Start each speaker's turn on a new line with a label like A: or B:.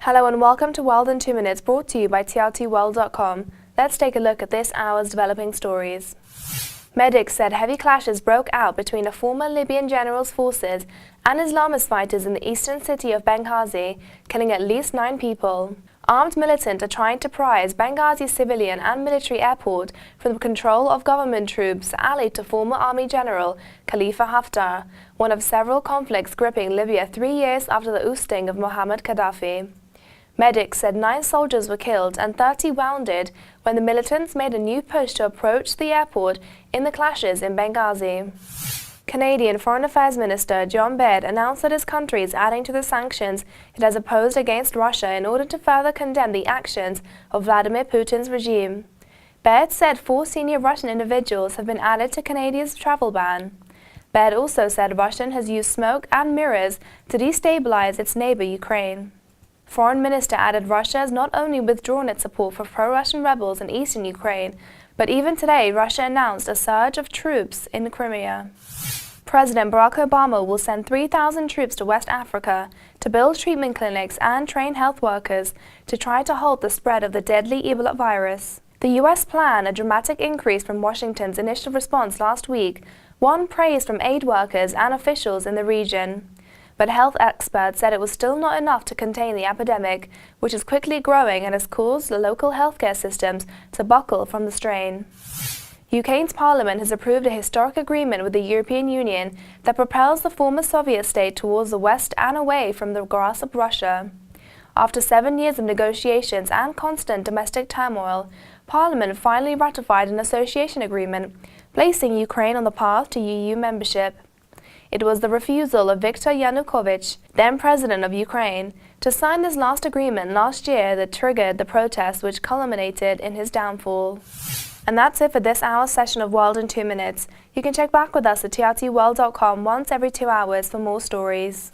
A: Hello and welcome to World in 2 Minutes, brought to you by TRTworld.com. Let's take a look at this hour's developing stories. Medics said heavy clashes broke out between a former Libyan general's forces and Islamist fighters in the eastern city of Benghazi, killing at least 9 people. Armed militants are trying to prise Benghazi's civilian and military airport from the control of government troops allied to former army general Khalifa Haftar, one of several conflicts gripping Libya 3 years after the ousting of Muammar Gaddafi. Medics said 9 soldiers were killed and 30 wounded when the militants made a new push to approach the airport in the clashes in Benghazi. Canadian Foreign Affairs Minister John Baird announced that his country is adding to the sanctions it has imposed against Russia in order to further condemn the actions of Vladimir Putin's regime. Baird said 4 senior Russian individuals have been added to Canada's travel ban. Baird also said Russia has used smoke and mirrors to destabilize its neighbor Ukraine. Foreign Minister added Russia has not only withdrawn its support for pro-Russian rebels in eastern Ukraine, but even today Russia announced a surge of troops in Crimea. President Barack Obama will send 3,000 troops to West Africa to build treatment clinics and train health workers to try to halt the spread of the deadly Ebola virus. The U.S. planned a dramatic increase from Washington's initial response last week, won praise from aid workers and officials in the region. But health experts said it was still not enough to contain the epidemic, which is quickly growing and has caused the local healthcare systems to buckle from the strain. UK's parliament has approved a historic agreement with the European Union that propels the former Soviet state towards the west and away from the grasp of Russia. After 7 years of negotiations and constant domestic turmoil, Parliament finally ratified an association agreement, placing Ukraine on the path to EU membership. It was the refusal of Viktor Yanukovych, then president of Ukraine, to sign this last agreement last year that triggered the protests which culminated in his downfall. And that's it for this hour's session of World in 2 Minutes. You can check back with us at TRTworld.com once every 2 hours for more stories.